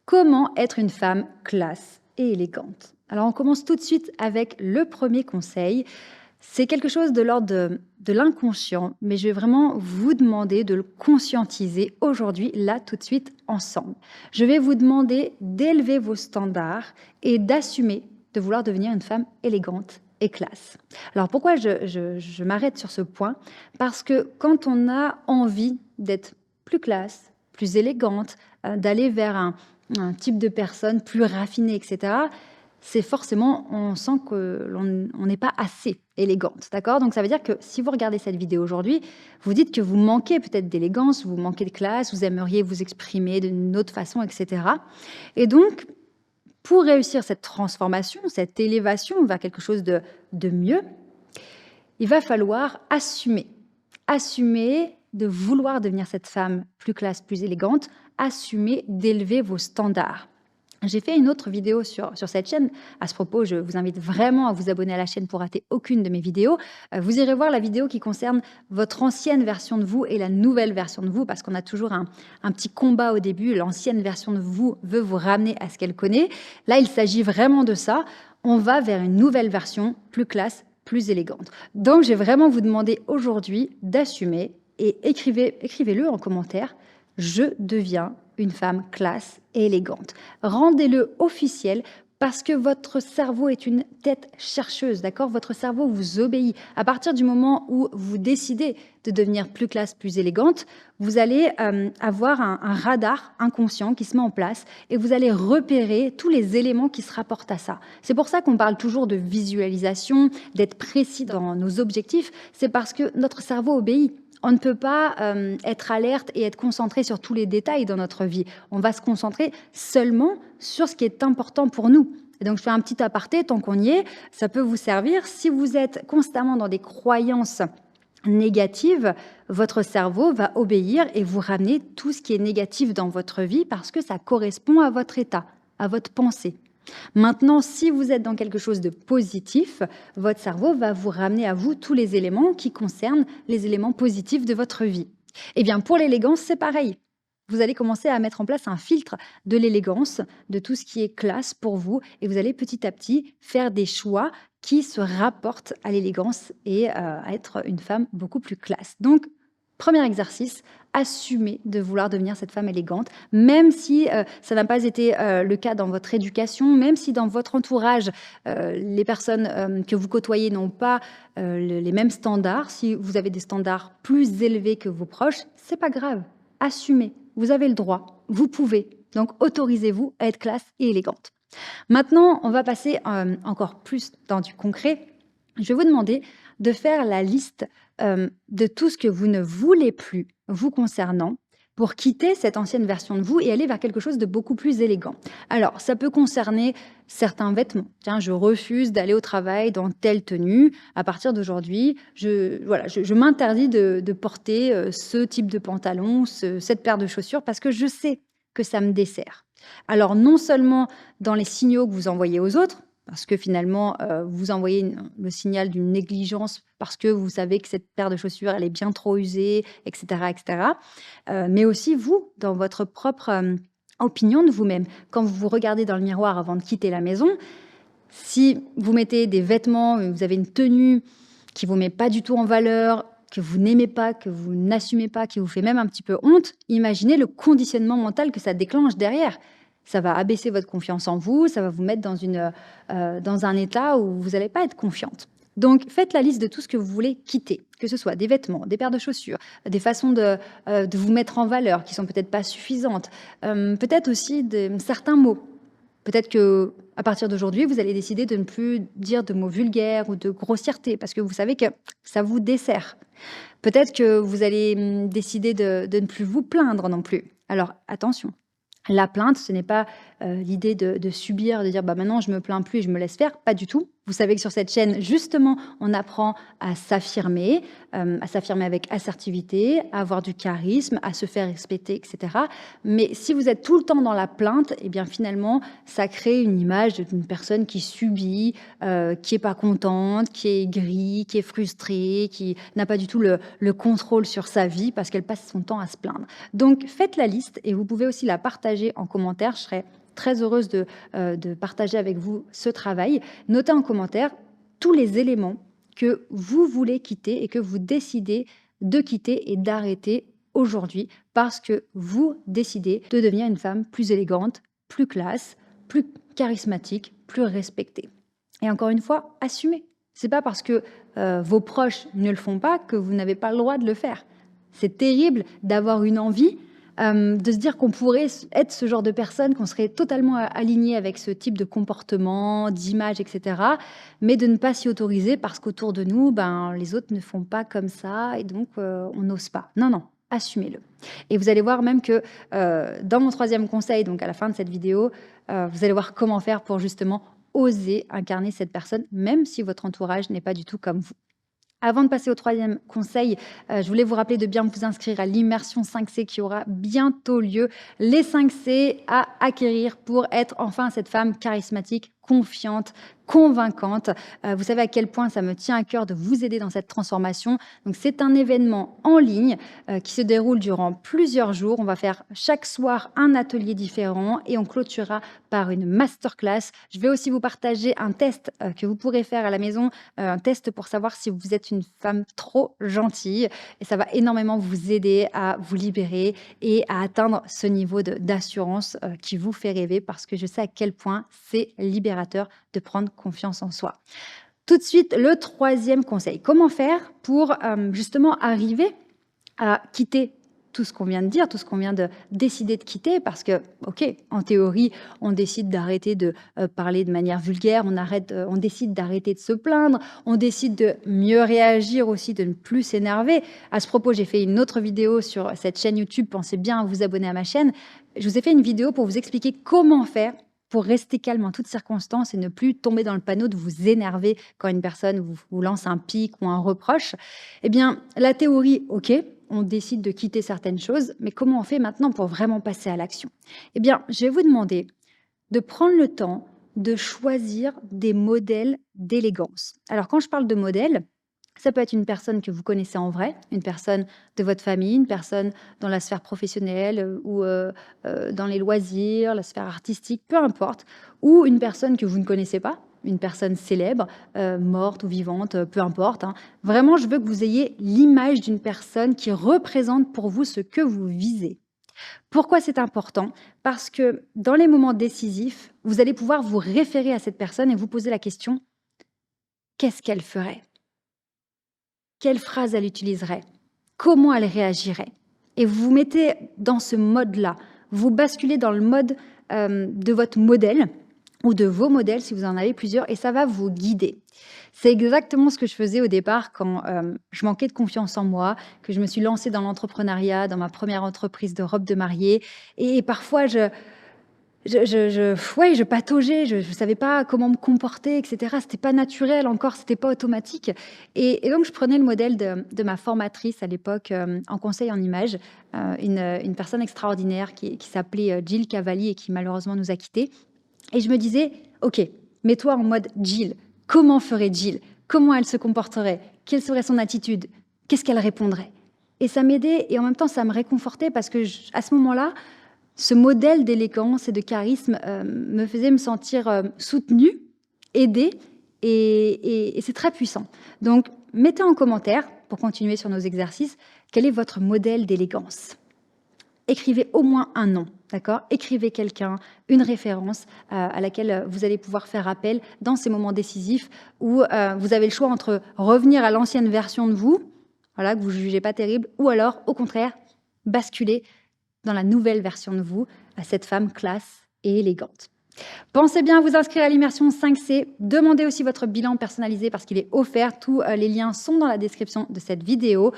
Comment être une femme classe et élégante? Alors, on commence tout de suite avec le premier conseil. C'est quelque chose de l'ordre de l'inconscient, mais je vais vraiment vous demander de le conscientiser aujourd'hui, là, tout de suite, ensemble. Je vais vous demander d'élever vos standards et d'assumer de vouloir devenir une femme élégante et classe. Alors, pourquoi je m'arrête sur ce point? Parce que quand on a envie d'être plus classe, plus élégante, d'aller vers un type de personne plus raffinée, etc., c'est forcément, on sent que l'on n'est pas assez élégante, d'accord? Donc ça veut dire que si vous regardez cette vidéo aujourd'hui, vous dites que vous manquez peut-être d'élégance, vous manquez de classe, vous aimeriez vous exprimer d'une autre façon, etc. Et donc, pour réussir cette transformation, cette élévation vers quelque chose de mieux, il va falloir assumer de vouloir devenir cette femme plus classe, plus élégante, assumer d'élever vos standards. J'ai fait une autre vidéo sur cette chaîne. À ce propos, je vous invite vraiment à vous abonner à la chaîne pour rater aucune de mes vidéos. Vous irez voir la vidéo qui concerne votre ancienne version de vous et la nouvelle version de vous, parce qu'on a toujours un petit combat au début. L'ancienne version de vous veut vous ramener à ce qu'elle connaît. Là, il s'agit vraiment de ça. On va vers une nouvelle version, plus classe, plus élégante. Donc, je vais vraiment vous demander aujourd'hui d'assumer et écrivez-le en commentaire. Je deviens une femme classe et élégante. Rendez-le officiel parce que votre cerveau est une tête chercheuse, d'accord? Votre cerveau vous obéit. À partir du moment où vous décidez de devenir plus classe, plus élégante, vous allez avoir un radar inconscient qui se met en place et vous allez repérer tous les éléments qui se rapportent à ça. C'est pour ça qu'on parle toujours de visualisation, d'être précis dans nos objectifs. C'est parce que notre cerveau obéit. On ne peut pas être alerte et être concentré sur tous les détails dans notre vie. On va se concentrer seulement sur ce qui est important pour nous. Et donc, je fais un petit aparté, tant qu'on y est, ça peut vous servir. Si vous êtes constamment dans des croyances négatives, votre cerveau va obéir et vous ramener tout ce qui est négatif dans votre vie parce que ça correspond à votre état, à votre pensée. Maintenant, si vous êtes dans quelque chose de positif, votre cerveau va vous ramener à vous tous les éléments qui concernent les éléments positifs de votre vie. Eh bien, pour l'élégance, c'est pareil. Vous allez commencer à mettre en place un filtre de l'élégance, de tout ce qui est classe pour vous, et vous allez petit à petit faire des choix qui se rapportent à l'élégance et à être une femme beaucoup plus classe. Donc, premier exercice, assumer de vouloir devenir cette femme élégante, même si ça n'a pas été le cas dans votre éducation, même si dans votre entourage, les personnes que vous côtoyez n'ont pas les mêmes standards. Si vous avez des standards plus élevés que vos proches, c'est pas grave. Assumez. Vous avez le droit. Vous pouvez. Donc, autorisez-vous à être classe et élégante. Maintenant, on va passer encore plus dans du concret. Je vais vous demander de faire la liste de tout ce que vous ne voulez plus vous concernant pour quitter cette ancienne version de vous et aller vers quelque chose de beaucoup plus élégant. Alors, ça peut concerner certains vêtements. Tiens, je refuse d'aller au travail dans telle tenue. À partir d'aujourd'hui, je m'interdis de porter ce type de pantalon, cette paire de chaussures, parce que je sais que ça me dessert. Alors, non seulement dans les signaux que vous envoyez aux autres, parce que finalement, vous envoyez le signal d'une négligence parce que vous savez que cette paire de chaussures, elle est bien trop usée, etc., etc. Mais aussi vous, dans votre propre opinion de vous-même. Quand vous vous regardez dans le miroir avant de quitter la maison, si vous mettez des vêtements, vous avez une tenue qui ne vous met pas du tout en valeur, que vous n'aimez pas, que vous n'assumez pas, qui vous fait même un petit peu honte, imaginez le conditionnement mental que ça déclenche derrière. Ça va abaisser votre confiance en vous, ça va vous mettre dans un état où vous n'allez pas être confiante. Donc, faites la liste de tout ce que vous voulez quitter, que ce soit des vêtements, des paires de chaussures, des façons de vous mettre en valeur qui sont peut-être pas suffisantes, peut-être aussi certains mots. Peut-être qu'à partir d'aujourd'hui, vous allez décider de ne plus dire de mots vulgaires ou de grossièreté parce que vous savez que ça vous dessert. Peut-être que vous allez décider de ne plus vous plaindre non plus. Alors, attention. La plainte, ce n'est pas l'idée de subir, de dire bah, maintenant je me plains plus et je me laisse faire, pas du tout. Vous savez que sur cette chaîne, justement, on apprend à s'affirmer avec assertivité, à avoir du charisme, à se faire respecter, etc. Mais si vous êtes tout le temps dans la plainte, eh bien finalement, ça crée une image d'une personne qui subit, qui est pas contente, qui est aigrie, qui est frustrée, qui n'a pas du tout le contrôle sur sa vie parce qu'elle passe son temps à se plaindre. Donc faites la liste et vous pouvez aussi la partager en commentaire. Je serais très heureuse de partager avec vous ce travail. Notez en commentaire tous les éléments que vous voulez quitter et que vous décidez de quitter et d'arrêter aujourd'hui parce que vous décidez de devenir une femme plus élégante, plus classe, plus charismatique, plus respectée. Et encore une fois, assumez. C'est pas parce que vos proches ne le font pas que vous n'avez pas le droit de le faire. C'est terrible d'avoir une envie de se dire qu'on pourrait être ce genre de personne, qu'on serait totalement aligné avec ce type de comportement, d'image, etc. Mais de ne pas s'y autoriser parce qu'autour de nous, les autres ne font pas comme ça et donc on n'ose pas. Non, non, assumez-le. Et vous allez voir même que dans mon 3e conseil, donc à la fin de cette vidéo, vous allez voir comment faire pour justement oser incarner cette personne, même si votre entourage n'est pas du tout comme vous. Avant de passer au 3e conseil, je voulais vous rappeler de bien vous inscrire à l'immersion 5C qui aura bientôt lieu. Les 5C à acquérir pour être enfin cette femme charismatique, confiante, convaincante. Vous savez à quel point ça me tient à cœur de vous aider dans cette transformation. Donc c'est un événement en ligne qui se déroule durant plusieurs jours. On va faire chaque soir un atelier différent et on clôturera par une masterclass. Je vais aussi vous partager un test que vous pourrez faire à la maison, un test pour savoir si vous êtes une femme trop gentille. Et ça va énormément vous aider à vous libérer et à atteindre ce niveau d'assurance qui vous fait rêver parce que je sais à quel point c'est libérateur de prendre confiance en soi. Tout de suite, le 3e conseil. Comment faire pour justement arriver à quitter tout ce qu'on vient de dire, tout ce qu'on vient de décider de quitter, parce que, ok, en théorie, on décide d'arrêter de parler de manière vulgaire, on décide d'arrêter de se plaindre, on décide de mieux réagir aussi, de ne plus s'énerver. À ce propos, j'ai fait une autre vidéo sur cette chaîne YouTube, pensez bien à vous abonner à ma chaîne. Je vous ai fait une vidéo pour vous expliquer comment faire pour rester calme en toutes circonstances et ne plus tomber dans le panneau de vous énerver quand une personne vous lance un pic ou un reproche. Eh bien, la théorie, ok, on décide de quitter certaines choses, mais comment on fait maintenant pour vraiment passer à l'action? Eh bien, je vais vous demander de prendre le temps de choisir des modèles d'élégance. Alors, quand je parle de modèles, ça peut être une personne que vous connaissez en vrai, une personne de votre famille, une personne dans la sphère professionnelle ou dans les loisirs, la sphère artistique, peu importe, ou une personne que vous ne connaissez pas, une personne célèbre, morte ou vivante, peu importe. Vraiment, je veux que vous ayez l'image d'une personne qui représente pour vous ce que vous visez. Pourquoi c'est important? Parce que dans les moments décisifs, vous allez pouvoir vous référer à cette personne et vous poser la question, qu'est-ce qu'elle ferait? Quelle phrase elle utiliserait? Comment elle réagirait? Et vous vous mettez dans ce mode-là. Vous basculez dans le mode de votre modèle ou de vos modèles si vous en avez plusieurs et ça va vous guider. C'est exactement ce que je faisais au départ quand je manquais de confiance en moi, que je me suis lancée dans l'entrepreneuriat, dans ma première entreprise de robe de mariée. Et parfois, je pataugeais, je ne savais pas comment me comporter, etc. C'était pas naturel encore, c'était pas automatique. Et donc, je prenais le modèle de ma formatrice à l'époque en conseil en images, une personne extraordinaire qui s'appelait Jill Cavalli et qui malheureusement nous a quittés. Et je me disais, ok, mets-toi en mode Jill. Comment ferait Jill? Comment elle se comporterait? Quelle serait son attitude? Qu'est-ce qu'elle répondrait? Et ça m'aidait et en même temps, ça me réconfortait parce que à ce moment-là, ce modèle d'élégance et de charisme me faisait me sentir soutenue, aidée, et c'est très puissant. Donc, mettez en commentaire, pour continuer sur nos exercices, quel est votre modèle d'élégance. Écrivez au moins un nom, d'accord? Écrivez quelqu'un, une référence à laquelle vous allez pouvoir faire appel dans ces moments décisifs où vous avez le choix entre revenir à l'ancienne version de vous, voilà, que vous ne jugez pas terrible, ou alors, au contraire, basculer dans la nouvelle version de vous, à cette femme classe et élégante. Pensez bien à vous inscrire à l'immersion 5C. Demandez aussi votre bilan personnalisé parce qu'il est offert. Tous les liens sont dans la description de cette vidéo.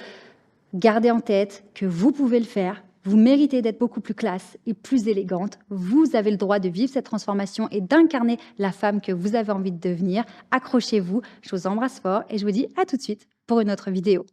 Gardez en tête que vous pouvez le faire, Vous méritez d'être beaucoup plus classe et plus élégante. Vous avez le droit de vivre cette transformation et d'incarner la femme que vous avez envie de devenir. Accrochez-vous, je vous embrasse fort et je vous dis à tout de suite pour une autre vidéo.